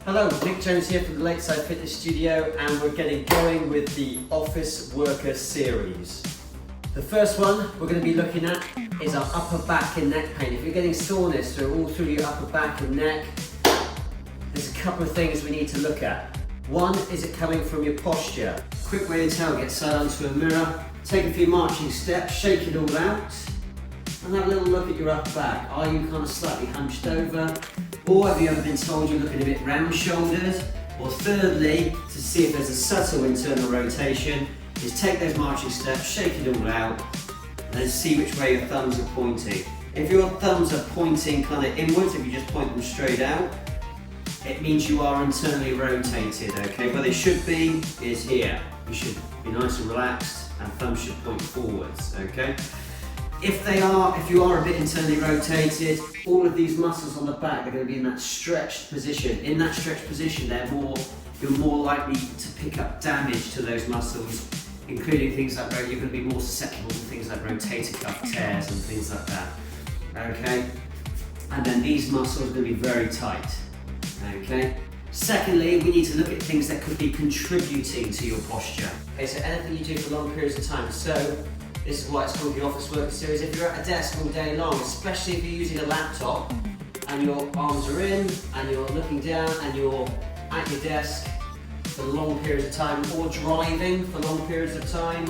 Hello, Nick Jones here from the Lakeside Fitness Studio, and we're getting going with the Office Worker series. The first one we're going to be looking at is our upper back and neck pain. If you're getting soreness all through your upper back and neck, there's a couple of things we need to look at. One, is it coming from your posture? Quick way to tell, get sat onto a mirror, take a few marching steps, shake it all out, and have a little look at your upper back. Are you kind of slightly hunched over? Or have you ever been told you're looking a bit round-shouldered? Or thirdly, to see if there's a subtle internal rotation, is take those marching steps, shake it all out, and then see which way your thumbs are pointing. If your thumbs are pointing kind of inwards, if you just point them straight out, it means you are internally rotated, okay? Where they should be is here. You should be nice and relaxed, and thumbs should point forwards, okay? If you are a bit internally rotated, all of these muscles on the back are going to be in that stretched position. In that stretched position, you're more likely to pick up damage to those muscles, including things like, you're going to be more susceptible to things like rotator cuff tears and things like that, okay? And then these muscles are going to be very tight, okay? Secondly, we need to look at things that could be contributing to your posture. Okay, so anything you do for long periods of time. So, this is why it's called the Office Worker series. If you're at a desk all day long, especially if you're using a laptop and your arms are in and you're looking down and you're at your desk for long periods of time, or driving for long periods of time,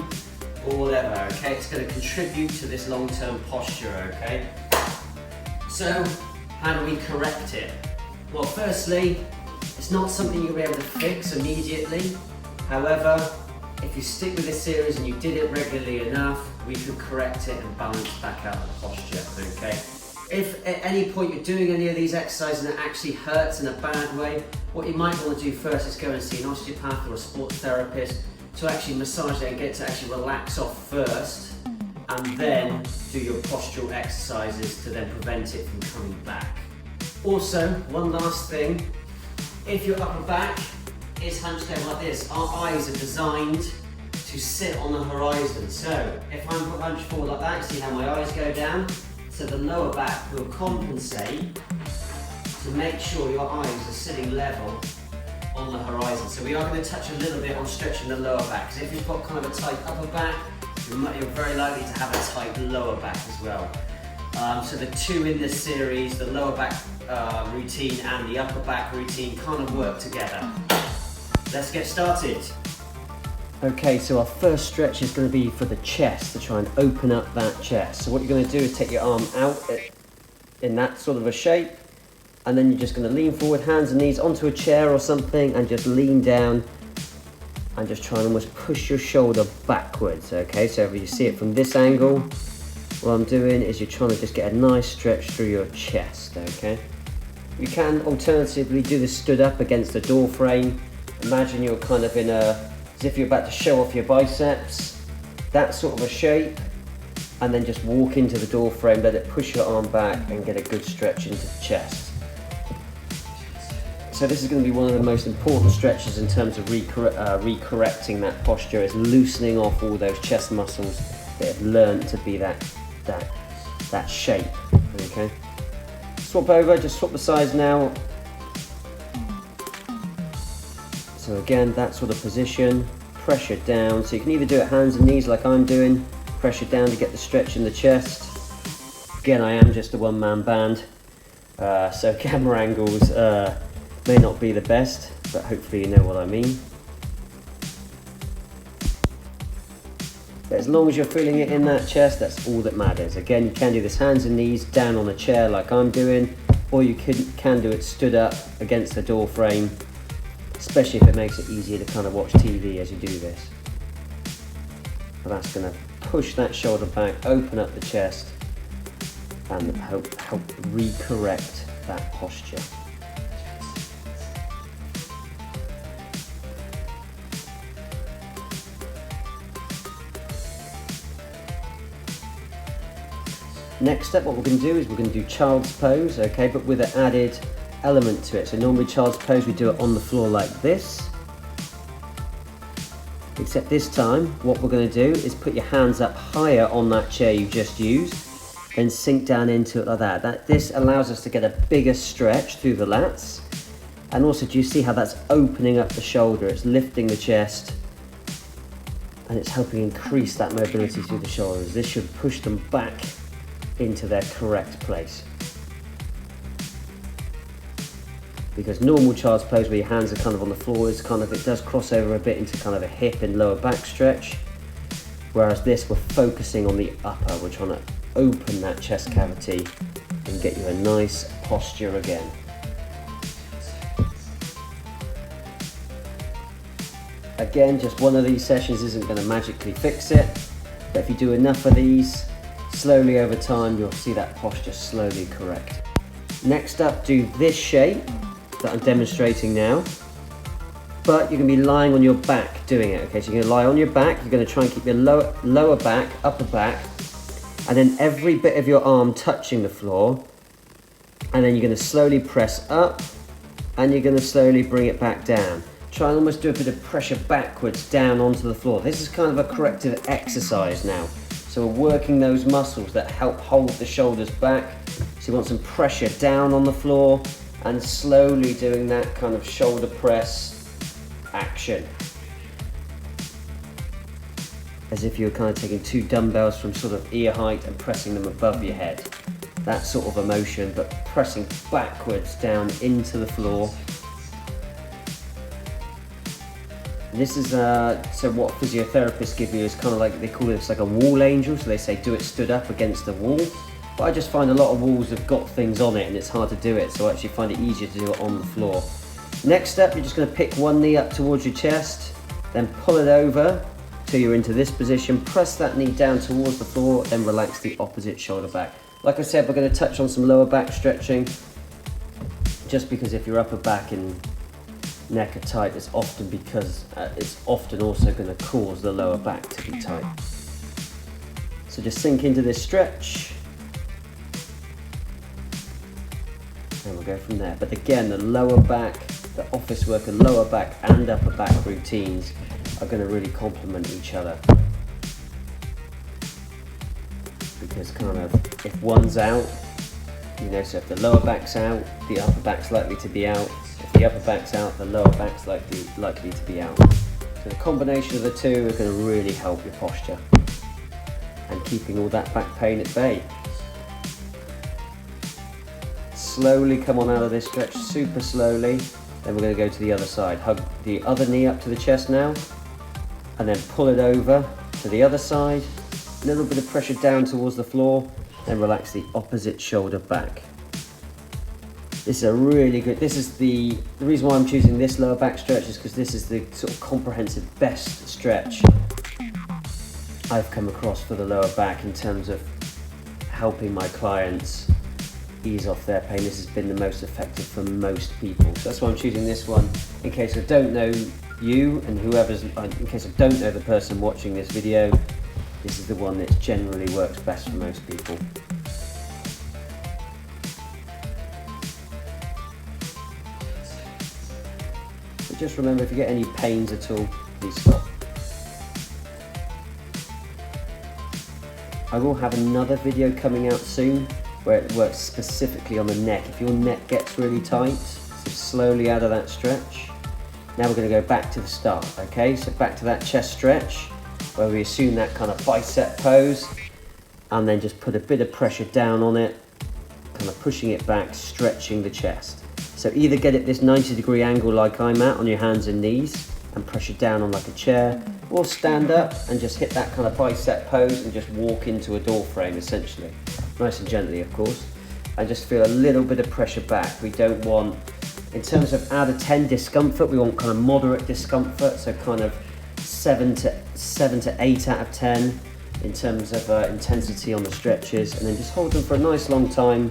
or whatever, okay? It's going to contribute to this long-term posture, okay? So, how do we correct it? Well, firstly, it's not something you'll be able to fix immediately. However, if you stick with this series and you did it regularly enough, we could correct it and balance back out the posture, okay? If at any point you're doing any of these exercises and it actually hurts in a bad way, what you might want to do first is go and see an osteopath or a sports therapist to actually massage it and get to actually relax off first, and then do your postural exercises to then prevent it from coming back. Also, one last thing, if your upper back is hunched down like this, our eyes are designed to sit on the horizon. So if I'm hunched forward like that, see how my eyes go down? So the lower back will compensate to make sure your eyes are sitting level on the horizon. So we are going to touch a little bit on stretching the lower back, because if you've got kind of a tight upper back, you're very likely to have a tight lower back as well. So the two in this series, the lower back routine and the upper back routine, kind of work together. Let's get started. Okay, so our first stretch is going to be for the chest, to try and open up that chest. So what you're going to do is take your arm out in that sort of a shape, and then you're just going to lean forward, hands and knees onto a chair or something, and just lean down and just try and almost push your shoulder backwards, okay? So if you see it from this angle, what I'm doing is you're trying to just get a nice stretch through your chest, okay? You can alternatively do this stood up against the door frame. Imagine you're kind of as if you're about to show off your biceps, that sort of a shape, and then just walk into the door frame, let it push your arm back and get a good stretch into the chest. So this is going to be one of the most important stretches in terms of recorrecting that posture, is loosening off all those chest muscles that have learned to be that shape, okay? Swap over, just swap the sides now. So again, that sort of position, pressure down. So you can either do it hands and knees like I'm doing, pressure down to get the stretch in the chest. Again, I am just a one-man band, so camera angles may not be the best, but hopefully you know what I mean. But as long as you're feeling it in that chest, that's all that matters. Again, you can do this hands and knees down on a chair like I'm doing, or you can do it stood up against the door frame, especially if it makes it easier to kind of watch TV as you do this. But that's going to push that shoulder back, open up the chest, and help recorrect that posture. Next up, what we're going to do is we're going to do child's pose, okay, but with an added element to it. So normally child's pose, we do it on the floor like this. Except this time, what we're going to do is put your hands up higher on that chair you just used, then sink down into it like that. This allows us to get a bigger stretch through the lats, And also, do you see how that's opening up the shoulder? It's lifting the chest and it's helping increase that mobility through the shoulders. This should push them back into their correct place. Because normal child's pose where your hands are kind of on the floor is kind of, it does cross over a bit into kind of a hip and lower back stretch. Whereas this, we're focusing on the upper. We're trying to open that chest cavity and get you a nice posture again. Again, just one of these sessions isn't going to magically fix it, but if you do enough of these, slowly over time, you'll see that posture slowly correct. Next up, do this shape that I'm demonstrating now, but you're going to be lying on your back doing it, okay? So you're going to lie on your back, you're going to try and keep your lower back, upper back, and then every bit of your arm touching the floor, and then you're going to slowly press up, and you're going to slowly bring it back down. Try and almost do a bit of pressure backwards down onto the floor. This is kind of a corrective exercise now. So we're working those muscles that help hold the shoulders back. So you want some pressure down on the floor and slowly doing that kind of shoulder press action. As if you're kind of taking two dumbbells from sort of ear height and pressing them above your head. That sort of a motion, but pressing backwards down into the floor. This is so what physiotherapists give you is kind of like, they call this like a wall angel, so they say do it stood up against the wall. But I just find a lot of walls have got things on it and it's hard to do it, so I actually find it easier to do it on the floor. Next up, you're just going to pick one knee up towards your chest, then pull it over till you're into this position, press that knee down towards the floor, then relax the opposite shoulder back. Like I said, we're going to touch on some lower back stretching, just because if your upper back and neck are tight, it's often because it's often also going to cause the lower back to be tight. So just sink into this stretch and we'll go from there. But again, the lower back, the office worker lower back and upper back routines are going to really complement each other, because kind of if one's out, you know, so if the lower back's out, the upper back's likely to be out. If the upper back's out, the lower back's likely to be out. So the combination of the two are going to really help your posture and keeping all that back pain at bay. Slowly come on out of this stretch, super slowly. Then we're going to go to the other side. Hug the other knee up to the chest now, and then pull it over to the other side. A little bit of pressure down towards the floor, then relax the opposite shoulder back. This is a really good, this is the reason why I'm choosing this lower back stretch is because this is the sort of comprehensive best stretch I've come across for the lower back in terms of helping my clients ease off their pain. This has been the most effective for most people. So that's why I'm choosing this one, in case I don't know you and whoever's, in case I don't know the person watching this video, this is the one that generally works best for most people. But just remember, if you get any pains at all, please stop. I will have another video coming out soon where it works specifically on the neck. If your neck gets really tight, so slowly out of that stretch. Now we're going to go back to the start, okay? So back to that chest stretch where we assume that kind of bicep pose and then just put a bit of pressure down on it, kind of pushing it back, stretching the chest. So either get it this 90-degree angle like I'm at on your hands and knees and pressure down on like a chair, or stand up and just hit that kind of bicep pose and just walk into a door frame essentially. Nice and gently, of course, and just feel a little bit of pressure back. We don't want, in terms of out of 10 discomfort, we want kind of moderate discomfort, so kind of 7 to 8 out of 10 in terms of intensity on the stretches, and then just hold them for a nice long time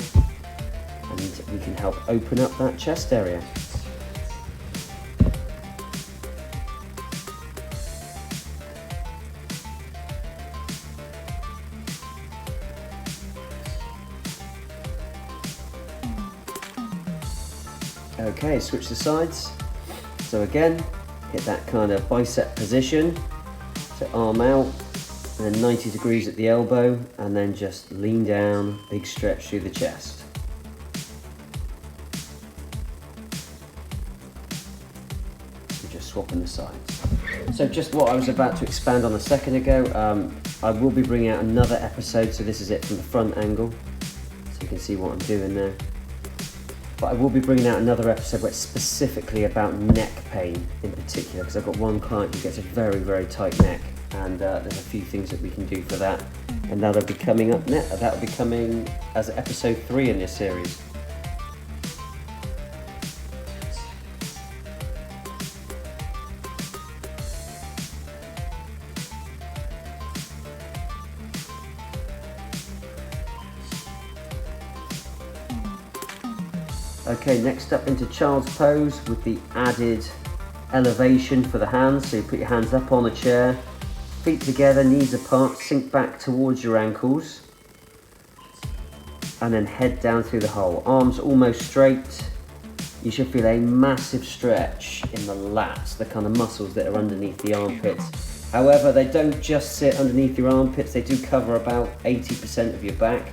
and we can help open up that chest area. Okay, switch the sides. So again, hit that kind of bicep position. So arm out, and then 90 degrees at the elbow, and then just lean down, big stretch through the chest. just swapping the sides. So just what I was about to expand on a second ago, I will be bringing out another episode, so this is it from the front angle, so you can see what I'm doing there. But I will be bringing out another episode where it's specifically about neck pain in particular, because I've got one client who gets a very, very tight neck, and there's a few things that we can do for that. And that'll be coming up next. That'll be coming as episode 3 in this series. Okay, next up into child's pose with the added elevation for the hands. So you put your hands up on a chair, feet together, knees apart, sink back towards your ankles, and then head down through the hole. Arms almost straight. You should feel a massive stretch in the lats, the kind of muscles that are underneath the armpits. However, they don't just sit underneath your armpits, they do cover about 80% of your back.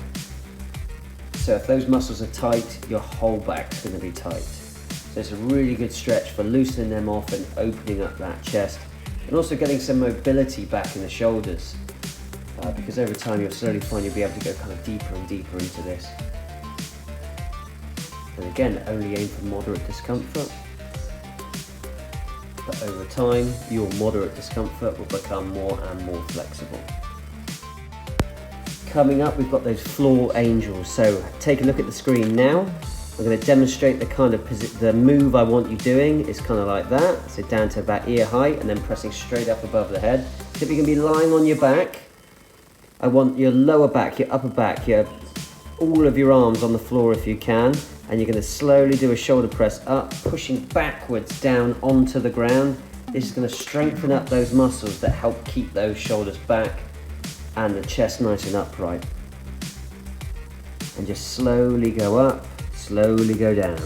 So if those muscles are tight, your whole back's going to be tight. So it's a really good stretch for loosening them off and opening up that chest, and also getting some mobility back in the shoulders, because over time you'll slowly find you'll be able to go kind of deeper and deeper into this. And again, only aim for moderate discomfort, but over time your moderate discomfort will become more and more flexible. Coming up, we've got those floor angels. So take a look at the screen now. I'm going to demonstrate the kind of the move I want you doing is kind of like that. So down to about ear height and then pressing straight up above the head. So if you're going to be lying on your back, I want your lower back, your upper back, all of your arms on the floor if you can. And you're going to slowly do a shoulder press up, pushing backwards down onto the ground. This is going to strengthen up those muscles that help keep those shoulders back and the chest nice and upright. And just slowly go up, slowly go down.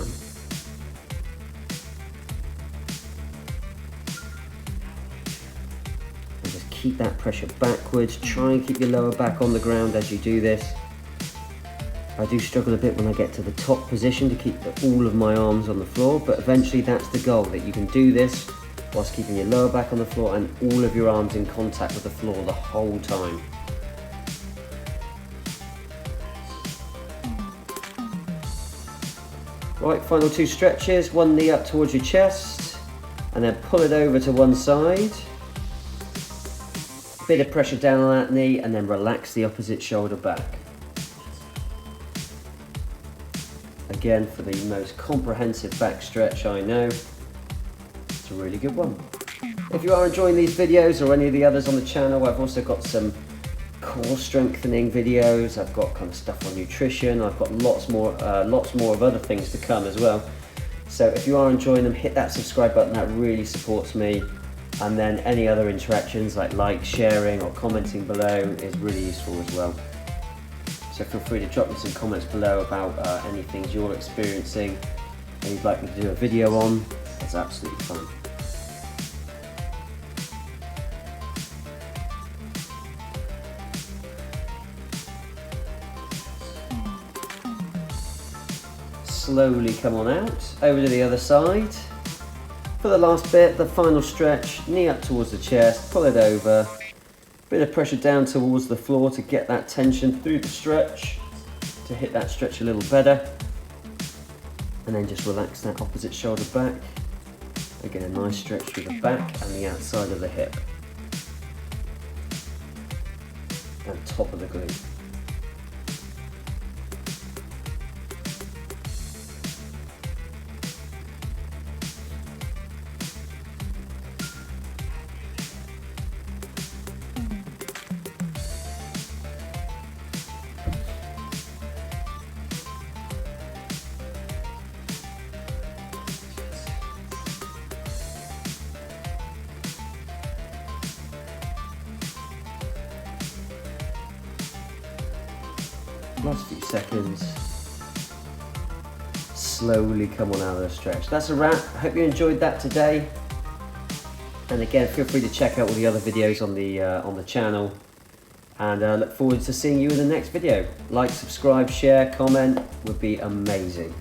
And just keep that pressure backwards. Try and keep your lower back on the ground as you do this. I do struggle a bit when I get to the top position to keep all of my arms on the floor, but eventually that's the goal, that you can do this whilst keeping your lower back on the floor and all of your arms in contact with the floor the whole time. Right, final 2 stretches, one knee up towards your chest, and then pull it over to one side. Bit of pressure down on that knee, and then relax the opposite shoulder back. Again, for the most comprehensive back stretch I know, it's a really good one. If you are enjoying these videos or any of the others on the channel, I've also got some core strengthening videos. I've got kind of stuff on nutrition. I've got lots more of other things to come as well. So if you are enjoying them, hit that subscribe button. That really supports me. And then any other interactions like sharing or commenting below is really useful as well. So feel free to drop me some comments below about any things you're experiencing and you'd like me to do a video on. That's absolutely fine. Slowly come on out, over to the other side. For the last bit, the final stretch, knee up towards the chest, pull it over, bit of pressure down towards the floor to get that tension through the stretch, to hit that stretch a little better. And then just relax that opposite shoulder back. Again, a nice stretch through the back and the outside of the hip. And top of the glute. Last few seconds. Slowly come on out of the stretch. That's a wrap. I hope you enjoyed that today. And again, feel free to check out all the other videos on the channel. And look forward to seeing you in the next video. Like, subscribe, share, comment would be amazing.